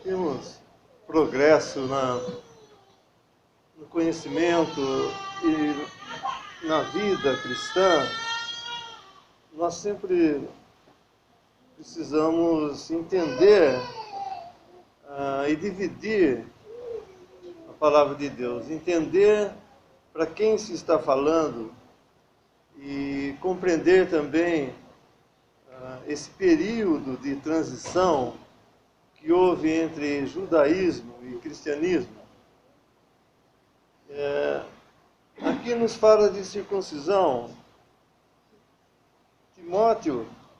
temos progresso no conhecimento e na vida cristã, nós sempre precisamos entender e dividir a palavra de Deus, entender para quem se está falando e compreender também esse período de transição que houve entre judaísmo e cristianismo. Aqui nos fala de circuncisão.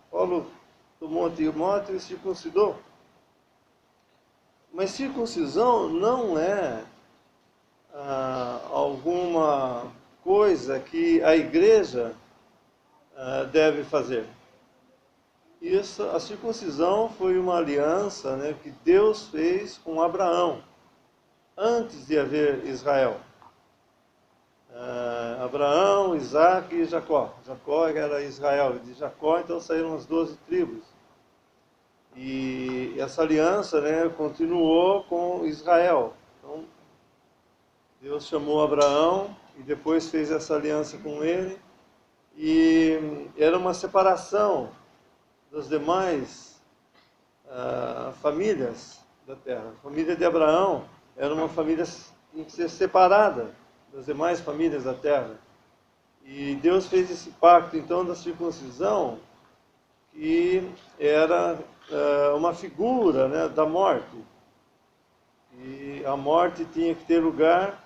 Paulo tomou Timóteo e circuncidou. Mas circuncisão não é alguma coisa que a igreja deve fazer. A circuncisão foi uma aliança, né, que Deus fez com Abraão, antes de haver Israel. Abraão, Isaac e Jacó. Jacó era Israel, de Jacó então saíram as 12 tribos. E essa aliança, né, continuou com Israel. Então, Deus chamou Abraão e depois fez essa aliança com ele. E era uma separação das demais famílias da terra. A família de Abraão era uma família que tinha que ser separada das demais famílias da terra. E Deus fez esse pacto, então, da circuncisão, que era uma figura, né, da morte. E a morte tinha que ter lugar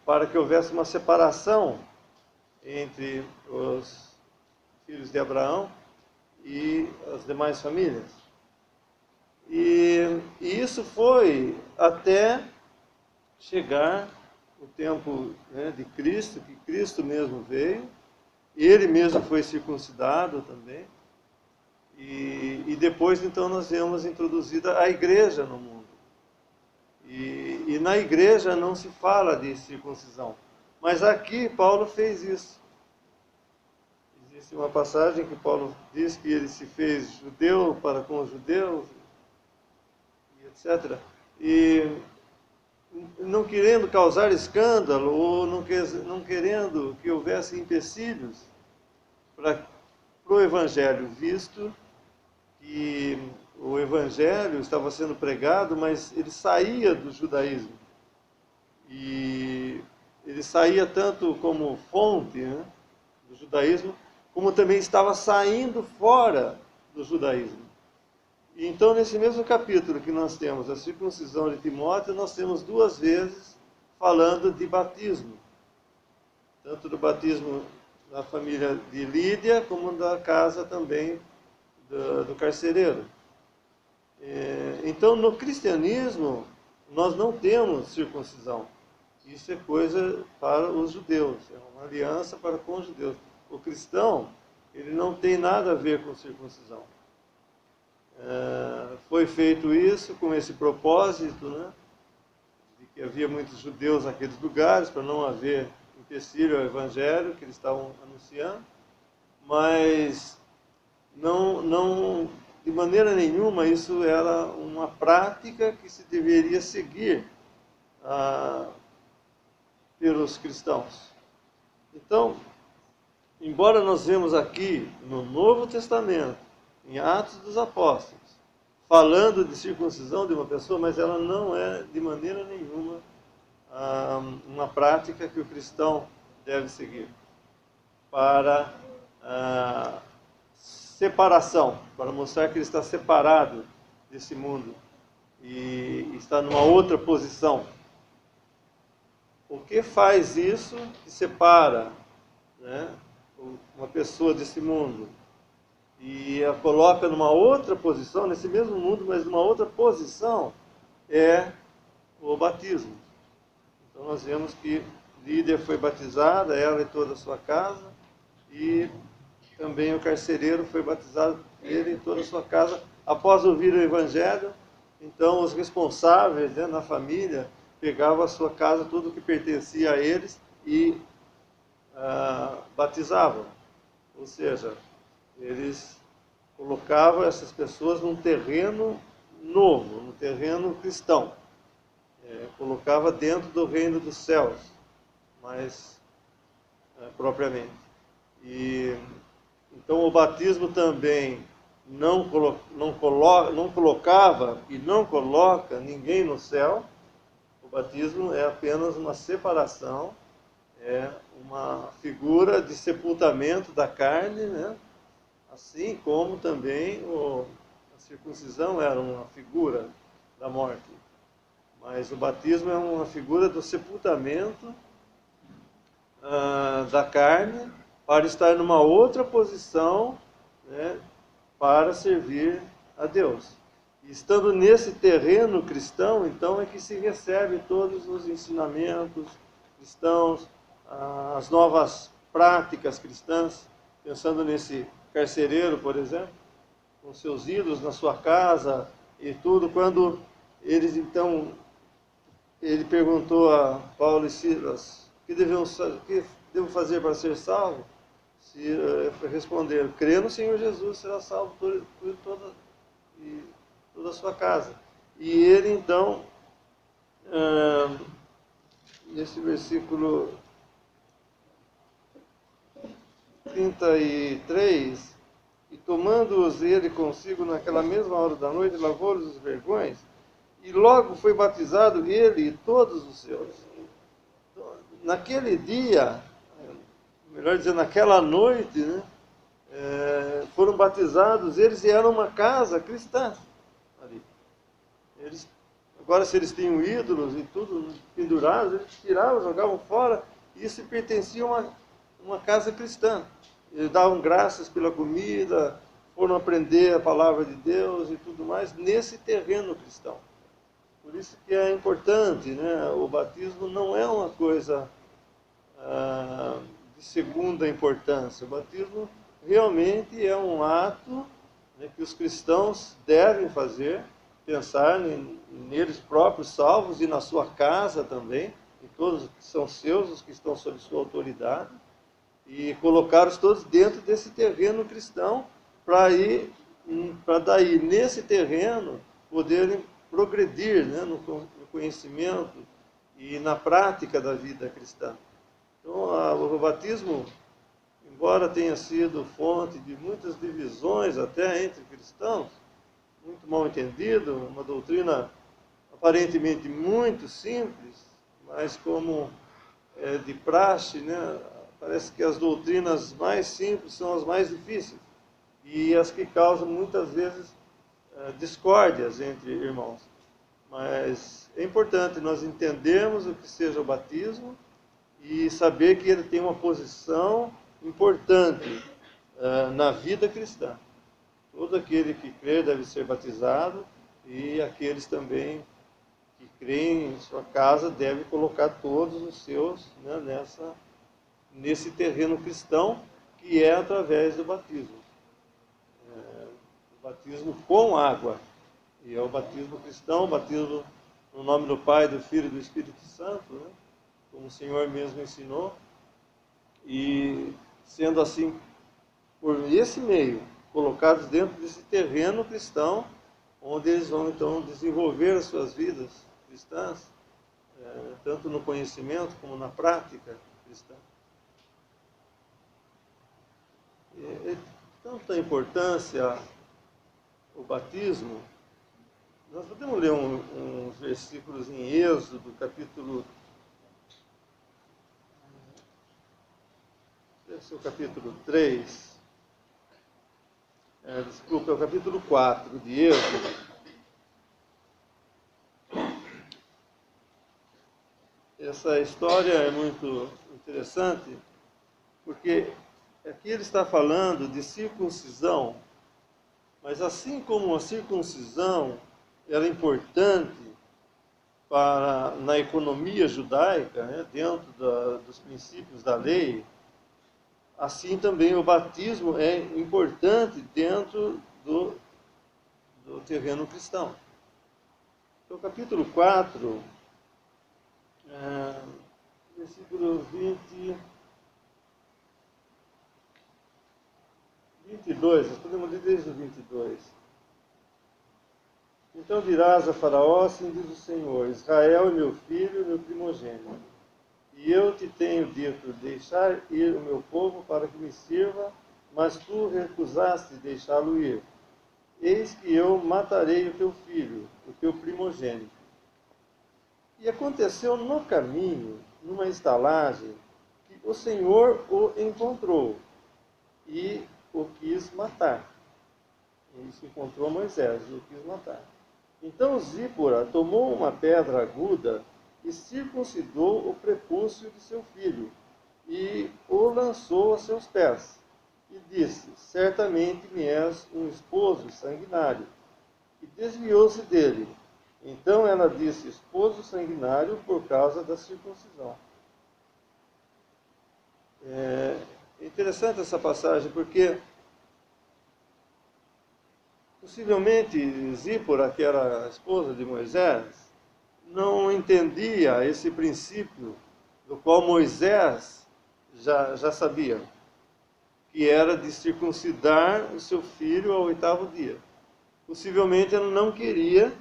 para que houvesse uma separação entre os filhos de Abraão e as demais famílias. E isso foi até chegar o tempo, né, de Cristo, que Cristo mesmo veio, ele mesmo foi circuncidado também, e depois então nós vemos introduzida a igreja no mundo. E na igreja não se fala de circuncisão, mas aqui Paulo fez isso. Existe uma passagem que Paulo diz que ele se fez judeu para com os judeus, etc. E não querendo causar escândalo, ou não querendo que houvesse empecilhos para o Evangelho, visto que o Evangelho estava sendo pregado, mas ele saía do judaísmo. E ele saía tanto como fonte, né, do judaísmo, como também estava saindo fora do judaísmo. E então, nesse mesmo capítulo que nós temos a circuncisão de Timóteo, nós temos 2 vezes falando de batismo. Tanto do batismo da família de Lídia, como da casa também do carcereiro. Então, no cristianismo, nós não temos circuncisão. Isso é coisa para os judeus, é uma aliança para com os judeus. O cristão, ele não tem nada a ver com circuncisão. Foi feito isso com esse propósito, né, de que havia muitos judeus naqueles lugares, para não haver empecilho ao evangelho que eles estavam anunciando, mas não de maneira nenhuma isso era uma prática que se deveria seguir pelos cristãos. Então, embora nós vemos aqui no Novo Testamento, em Atos dos Apóstolos, falando de circuncisão de uma pessoa, mas ela não é de maneira nenhuma uma prática que o cristão deve seguir para separação, para mostrar que ele está separado desse mundo e está numa outra posição. O que faz isso que separa, né, uma pessoa desse mundo e a coloca numa outra posição, nesse mesmo mundo, mas numa outra posição, é o batismo. Então nós vemos que Lídia foi batizada, ela e toda a sua casa, e também o carcereiro foi batizado, ele e toda a sua casa, após ouvir o Evangelho. Então os responsáveis, né, na família pegavam a sua casa, tudo que pertencia a eles, e batizavam. Ou seja, eles colocavam essas pessoas num terreno novo, no terreno cristão. Colocava dentro do reino dos céus, mais propriamente. E então o batismo também não colocava e não coloca ninguém no céu. O batismo é apenas uma separação, é uma figura de sepultamento da carne, né? Assim como também a circuncisão era uma figura da morte. Mas o batismo é uma figura do sepultamento da carne para estar numa outra posição, né, para servir a Deus. E estando nesse terreno cristão, então é que se recebe todos os ensinamentos cristãos, as novas práticas cristãs, pensando nesse carcereiro, por exemplo, com seus ídolos na sua casa e tudo, quando eles então, ele perguntou a Paulo e Silas, o que devo fazer para ser salvo? Se responderam, crê no Senhor Jesus, será salvo toda a sua casa. E ele então, nesse versículo 33, e tomando-os ele consigo naquela mesma hora da noite, lavou-lhes os vergões, e logo foi batizado ele e todos os seus. Naquele dia, melhor dizer, naquela noite, né, foram batizados eles e eram uma casa cristã ali. Agora, se eles tinham ídolos e tudo pendurados, eles tiravam, jogavam fora, e isso pertencia a uma casa cristã. Eles davam graças pela comida, foram aprender a palavra de Deus e tudo mais nesse terreno cristão. Por isso que é importante, né? O batismo não é uma coisa de segunda importância. O batismo realmente é um ato, né, que os cristãos devem fazer, pensar neles próprios salvos e na sua casa também, em todos que são seus, os que estão sob sua autoridade, e colocá-los todos dentro desse terreno cristão, para daí, nesse terreno, poderem progredir, né, no conhecimento e na prática da vida cristã. Então, o batismo, embora tenha sido fonte de muitas divisões até entre cristãos, muito mal entendido, uma doutrina aparentemente muito simples, mas como de praxe, né, parece que as doutrinas mais simples são as mais difíceis e as que causam muitas vezes discórdias entre irmãos. Mas é importante nós entendermos o que seja o batismo e saber que ele tem uma posição importante na vida cristã. Todo aquele que crê deve ser batizado e aqueles também que creem em sua casa devem colocar todos os seus, né, nesse terreno cristão, que é através do batismo. O batismo com água. E é o batismo cristão, o batismo no nome do Pai, do Filho e do Espírito Santo, né, como o Senhor mesmo ensinou. E sendo assim, por esse meio, colocados dentro desse terreno cristão, onde eles vão então desenvolver as suas vidas cristãs, tanto no conhecimento como na prática cristã. É tanta importância o batismo. Nós podemos ler uns versículos em Êxodo, capítulo... Esse é o capítulo 3. Desculpa, é o capítulo 4 de Êxodo. Essa história é muito interessante, porque aqui ele está falando de circuncisão, mas assim como a circuncisão era importante na economia judaica, né, dentro dos princípios da lei, assim também o batismo é importante dentro do terreno cristão. Então, capítulo 4, versículo 22, nós podemos ler desde o 22. Então dirás a Faraó, assim diz o Senhor: Israel é meu filho, meu primogênito. E eu te tenho dito, deixar ir o meu povo para que me sirva, mas tu recusaste deixá-lo ir. Eis que eu matarei o teu filho, o teu primogênito. E aconteceu no caminho, numa estalagem, que o Senhor o encontrou e o quis matar. Isso encontrou Moisés e o quis matar. Então Zípora tomou uma pedra aguda e circuncidou o prepúcio de seu filho, e o lançou a seus pés, e disse: certamente me és um esposo sanguinário. E desviou-se dele. Então ela disse: esposo sanguinário, por causa da circuncisão. É interessante essa passagem, porque possivelmente Zípora, que era a esposa de Moisés, não entendia esse princípio do qual Moisés já sabia, que era de circuncidar o seu filho ao 8º dia. Possivelmente ela não queria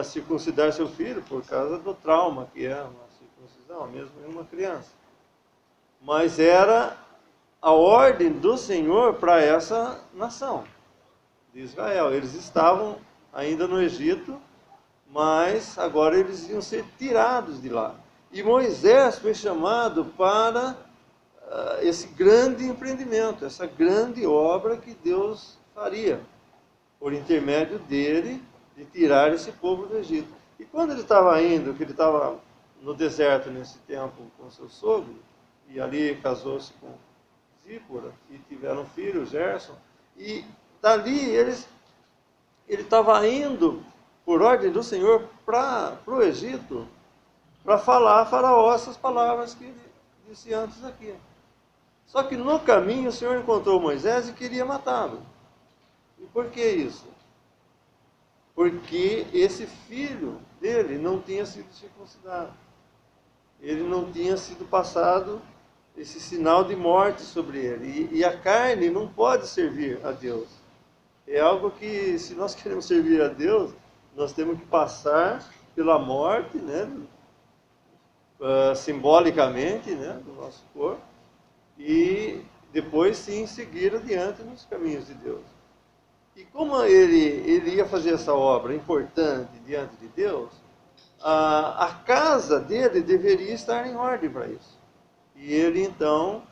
circuncidar seu filho por causa do trauma que é uma circuncisão, mesmo em uma criança. Mas era a ordem do Senhor para essa nação de Israel. Eles estavam ainda no Egito, mas agora eles iam ser tirados de lá. E Moisés foi chamado para esse grande empreendimento, essa grande obra que Deus faria, por intermédio dele, de tirar esse povo do Egito. E quando ele estava indo, que ele estava no deserto nesse tempo com seu sogro, e ali casou-se com Zípora, e tiveram um filho, Gerson, e dali ele estava indo, por ordem do Senhor, para o Egito, para falar a Faraó essas palavras que ele disse antes aqui. Só que no caminho o Senhor encontrou Moisés e queria matá-lo. E por que isso? Porque esse filho dele não tinha sido circuncidado. Ele não tinha sido passado esse sinal de morte sobre ele. E a carne não pode servir a Deus. É algo que, se nós queremos servir a Deus, nós temos que passar pela morte, né, simbolicamente, né, do nosso corpo, e depois sim seguir adiante nos caminhos de Deus. E como ele ia fazer essa obra importante diante de Deus, a casa dele deveria estar em ordem para isso. E ele então,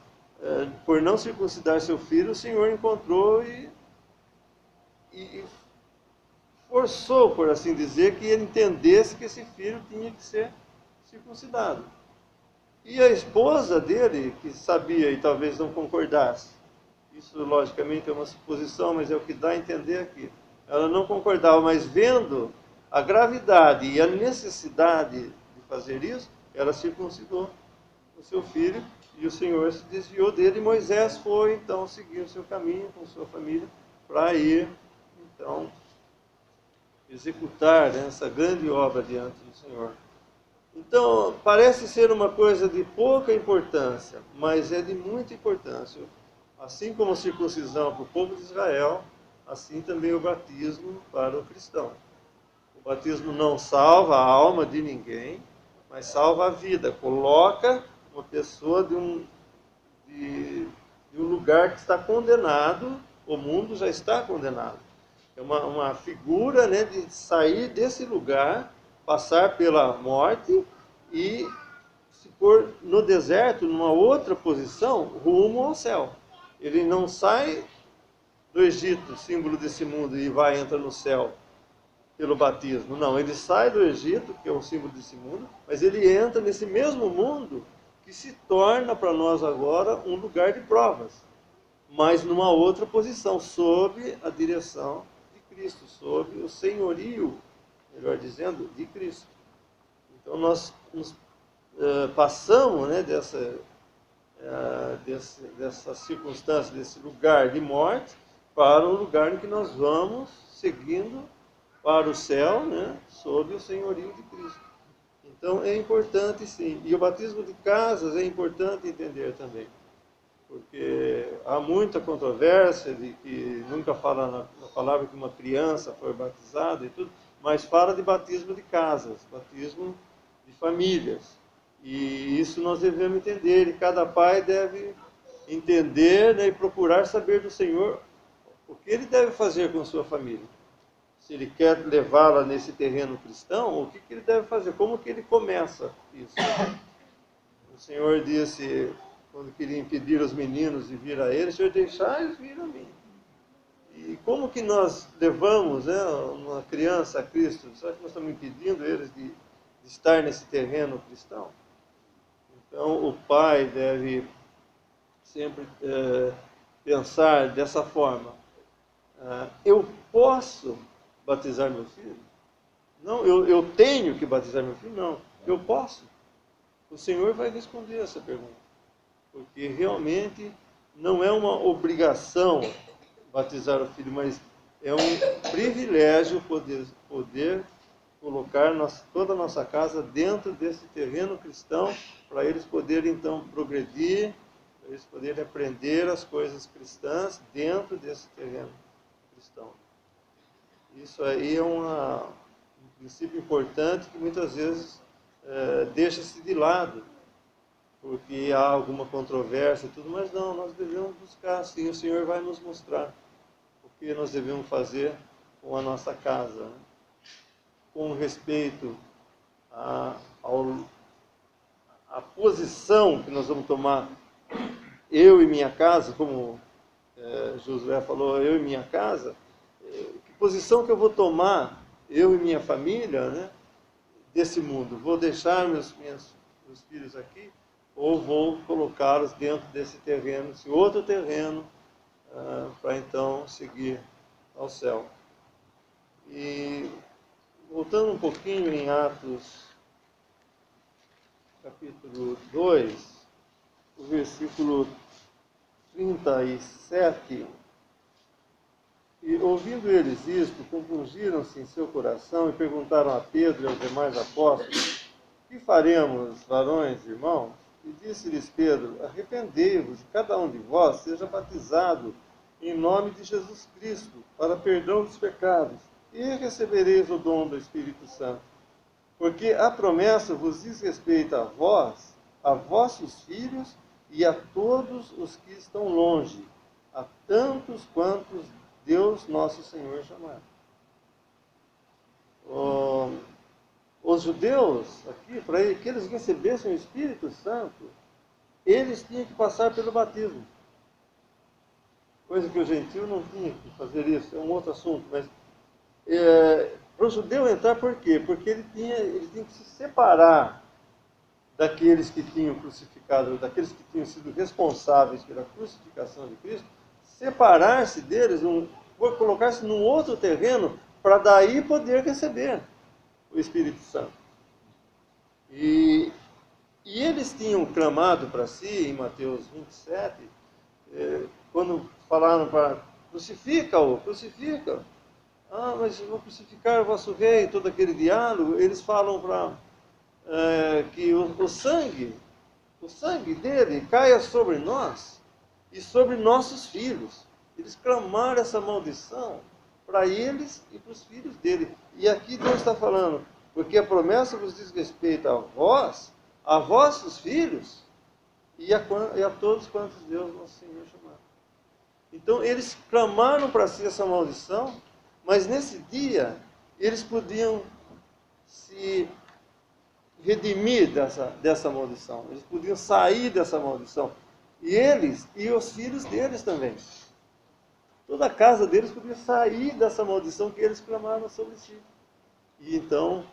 por não circuncidar seu filho, o Senhor encontrou e forçou, por assim dizer, que ele entendesse que esse filho tinha que ser circuncidado. E a esposa dele, que sabia e talvez não concordasse, isso logicamente é uma suposição, mas é o que dá a entender aqui, ela não concordava, mas vendo a gravidade e a necessidade de fazer isso, ela circuncidou o seu filho, e o Senhor se desviou dele, e Moisés foi então seguir o seu caminho com sua família para ir então executar, né, essa grande obra diante do Senhor. Então, parece ser uma coisa de pouca importância, mas é de muita importância. Assim como a circuncisão para o povo de Israel, assim também o batismo para o cristão. O batismo não salva a alma de ninguém, mas salva a vida. Coloca uma pessoa de um lugar que está condenado, o mundo já está condenado. É uma figura, né, de sair desse lugar, passar pela morte e se pôr no deserto, numa outra posição, rumo ao céu. Ele não sai do Egito, símbolo desse mundo, e entra no céu pelo batismo. Não, ele sai do Egito, que é um símbolo desse mundo, mas ele entra nesse mesmo mundo que se torna para nós agora um lugar de provas, mas numa outra posição, sob a direção de Cristo, sob o senhorio, melhor dizendo, de Cristo. Então nós nos passamos, né, dessa circunstância, desse lugar de morte, para o lugar em que nós vamos seguindo para o céu, né, sob o senhorio de Cristo. Então é importante sim. E o batismo de casas é importante entender também, porque há muita controvérsia de que nunca fala na palavra que uma criança foi batizada e tudo, mas fala de batismo de casas, batismo de famílias. E isso nós devemos entender, e cada pai deve entender, né, e procurar saber do Senhor o que ele deve fazer com sua família. Se ele quer levá-la nesse terreno cristão, o que ele deve fazer, como que ele começa isso. O Senhor disse, quando queria impedir os meninos de vir a ele, o Senhor deixai-os vir a mim. E como que nós levamos, né, uma criança a Cristo? Será que nós estamos impedindo eles de estar nesse terreno cristão? Então, o pai deve sempre pensar dessa forma. Eu posso batizar meu filho? Não, eu tenho que batizar meu filho? Não, eu posso. O Senhor vai responder essa pergunta. Porque realmente não é uma obrigação batizar o filho, mas é um privilégio poder colocar toda a nossa casa dentro desse terreno cristão, para eles poderem então progredir, para eles poderem aprender as coisas cristãs dentro desse terreno cristão. Isso aí é um princípio importante que muitas vezes deixa-se de lado, porque há alguma controvérsia e tudo, mas não, nós devemos buscar, sim, o Senhor vai nos mostrar o que nós devemos fazer com a nossa casa, né? Com respeito à posição que nós vamos tomar, eu e minha casa, como Josué falou, eu e minha casa, que posição que eu vou tomar, eu e minha família, né, desse mundo? Vou deixar meus filhos aqui, ou vou colocá-los dentro desse terreno, esse outro terreno, para então seguir ao céu. E voltando um pouquinho em Atos, capítulo 2, o versículo 37, e ouvindo eles isto, compungiram-se em seu coração e perguntaram a Pedro e aos demais apóstolos: que faremos, varões, irmãos? E disse-lhes Pedro: arrependei-vos, e cada um de vós seja batizado em nome de Jesus Cristo, para perdão dos pecados, e recebereis o dom do Espírito Santo. Porque a promessa vos diz respeito a vós, a vossos filhos e a todos os que estão longe, a tantos quantos Deus nosso Senhor chamar. Os judeus, aqui, para que eles recebessem o Espírito Santo, eles tinham que passar pelo batismo. Coisa que o gentio não tinha que fazer isso, é um outro assunto, mas para o judeu entrar, por quê? Porque ele tinha que se separar daqueles que tinham crucificado, daqueles que tinham sido responsáveis pela crucificação de Cristo, separar-se deles, colocar-se num outro terreno, para daí poder receber o Espírito Santo. E eles tinham clamado para si, em Mateus 27, quando falaram para crucifica-o, crucifica. Ah, mas eu vou crucificar o vosso rei, todo aquele diálogo. Eles falam para que o sangue dele caia sobre nós e sobre nossos filhos. Eles clamaram essa maldição para eles e para os filhos dele. E aqui Deus está falando, porque a promessa vos diz respeito a vós, a vossos filhos e a todos quantos Deus nosso Senhor chamar. Então eles clamaram para si essa maldição, mas nesse dia eles podiam se redimir dessa maldição. Eles podiam sair dessa maldição. E eles e os filhos deles também. Toda a casa deles podia sair dessa maldição que eles clamaram sobre si. E então,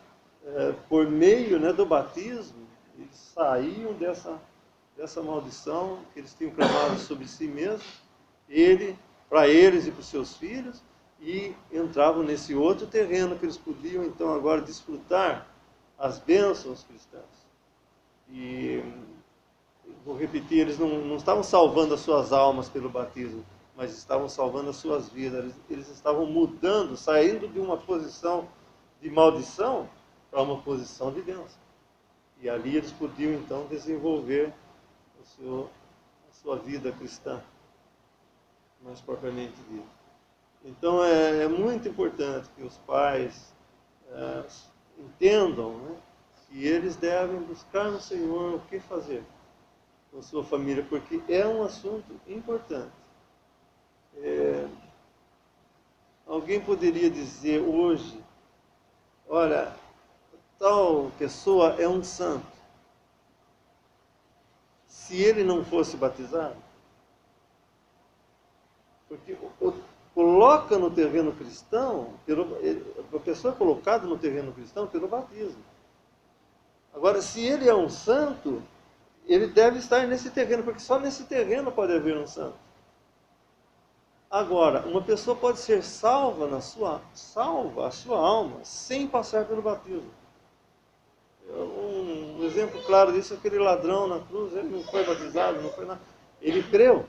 por meio, né, do batismo, eles saíam dessa maldição que eles tinham clamado sobre si mesmos, para eles e para os seus filhos, e entravam nesse outro terreno que eles podiam então agora desfrutar as bênçãos cristãs. E vou repetir, eles não estavam salvando as suas almas pelo batismo, mas estavam salvando as suas vidas. Eles estavam mudando, saindo de uma posição de maldição para uma posição de bênção. E ali eles podiam então desenvolver a sua vida cristã, mais propriamente dita. Então é muito importante que os pais entendam, né, que eles devem buscar no Senhor o que fazer com a sua família, porque é um assunto importante. Alguém poderia dizer hoje, olha, tal pessoa é um santo, se ele não fosse batizado? Porque coloca no terreno cristão, a pessoa é colocada no terreno cristão pelo batismo. Agora, se ele é um santo, ele deve estar nesse terreno, porque só nesse terreno pode haver um santo. Agora, uma pessoa pode ser salva a sua alma, sem passar pelo batismo. Um exemplo claro disso é aquele ladrão na cruz, ele não foi batizado, não foi nada. Ele creu.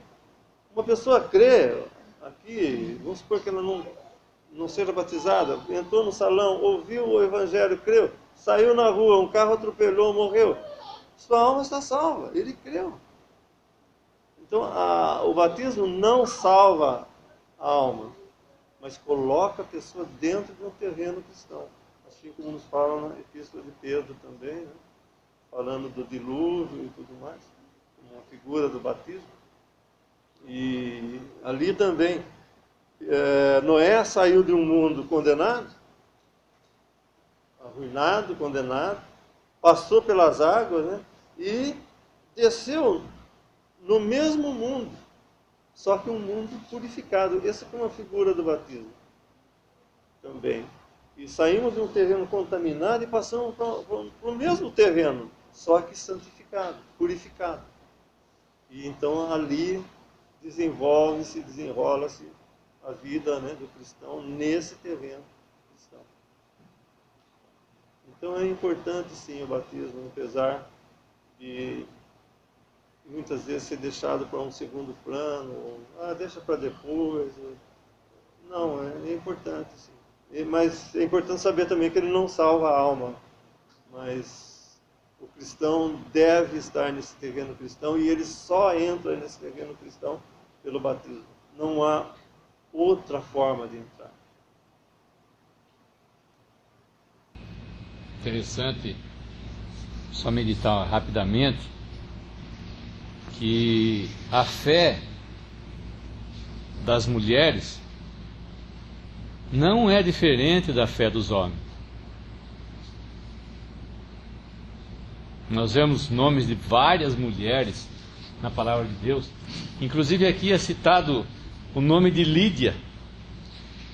Uma pessoa crê, aqui, vamos supor que ela não seja batizada, entrou no salão, ouviu o evangelho, creu, saiu na rua, um carro atropelou, morreu. Sua alma está salva, ele creu. Então, o batismo não salva a alma, mas coloca a pessoa dentro de um terreno cristão. Assim como nos fala na Epístola de Pedro também, né? Falando do dilúvio e tudo mais, uma figura do batismo. E ali também, Noé saiu de um mundo condenado, arruinado, condenado, passou pelas águas, né? E desceu no mesmo mundo, só que um mundo purificado. Essa é uma figura do batismo também. E saímos de um terreno contaminado e passamos para o mesmo terreno, só que santificado, purificado. E então ali desenrola-se a vida, né, do cristão nesse terreno cristão. Então é importante sim o batismo, apesar de muitas vezes ser deixado para um segundo plano, deixa para depois. Não, é importante sim. Mas é importante saber também que ele não salva a alma, mas o cristão deve estar nesse terreno cristão e ele só entra nesse terreno cristão pelo batismo. Não há outra forma de entrar. Interessante, só meditar rapidamente, que a fé das mulheres não é diferente da fé dos homens. Nós vemos nomes de várias mulheres na palavra de Deus. Inclusive aqui é citado o nome de Lídia.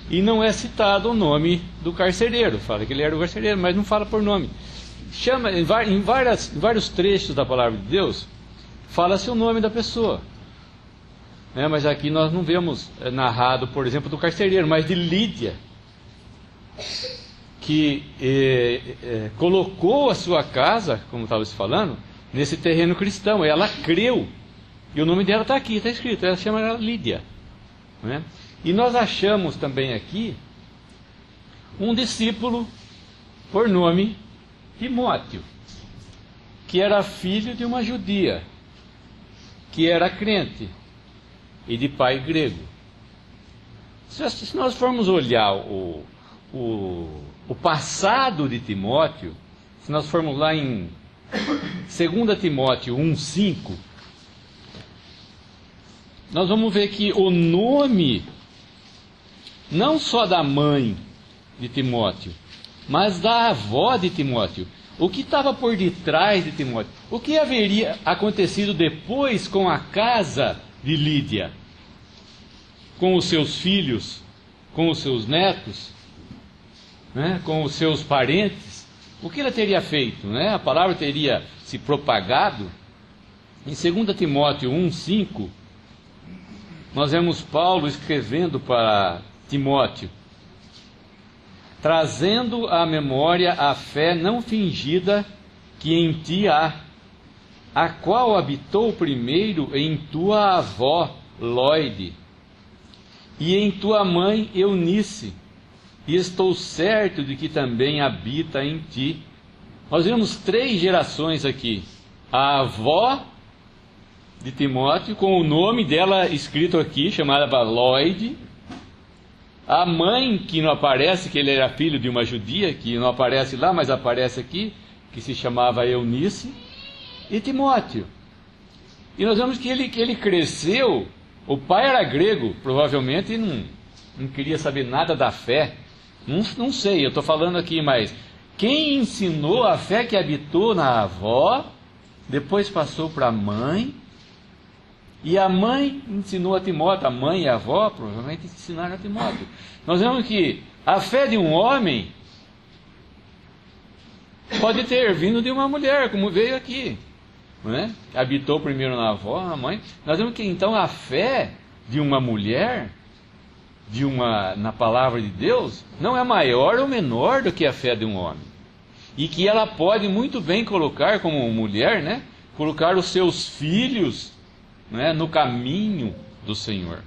E não é citado o nome do carcereiro. Fala que ele era o carcereiro, mas não fala por nome. Chama, em vários trechos da palavra de Deus, fala-se o nome da pessoa. Mas aqui nós não vemos narrado, por exemplo, do carcereiro, mas de Lídia, que colocou a sua casa, como estava se falando, nesse terreno cristão. Ela creu, e o nome dela está aqui, está escrito, ela chama ela Lídia, né? E nós achamos também aqui um discípulo por nome Timóteo, que era filho de uma judia, que era crente e de pai grego. Se nós formos olhar o passado de Timóteo, se nós formos lá em 2 Timóteo 1,5, nós vamos ver que o nome, não só da mãe de Timóteo, mas da avó de Timóteo, o que estava por detrás de Timóteo, o que haveria acontecido depois com a casa de Lídia, com os seus filhos, com os seus netos, né, com os seus parentes, o que ela teria feito, né? A palavra teria se propagado. Em 2 Timóteo 1,5, nós vemos Paulo escrevendo para Timóteo, trazendo à memória a fé não fingida que em ti há, a qual habitou primeiro em tua avó Loide e em tua mãe Eunice, e estou certo de que também habita em ti. Nós vemos 3 gerações aqui: a avó de Timóteo, com o nome dela escrito aqui, chamada Loide, A mãe, que não aparece, que ele era filho de uma judia, que não aparece lá, mas aparece aqui, que se chamava Eunice, e Timóteo. E nós vemos que ele cresceu, o pai era grego, provavelmente, e não queria saber nada da fé. Não sei, eu estou falando aqui, mas quem ensinou a fé que habitou na avó, depois passou para a mãe, e a mãe ensinou a Timóteo, a mãe e a avó provavelmente ensinaram a Timóteo. Nós vemos que a fé de um homem pode ter vindo de uma mulher, como veio aqui, não é? Habitou primeiro na avó, na mãe. Nós vemos que então a fé de uma mulher, na palavra de Deus, não é maior ou menor do que a fé de um homem. E que ela pode muito bem colocar, como mulher, colocar os seus filhos, no caminho do Senhor.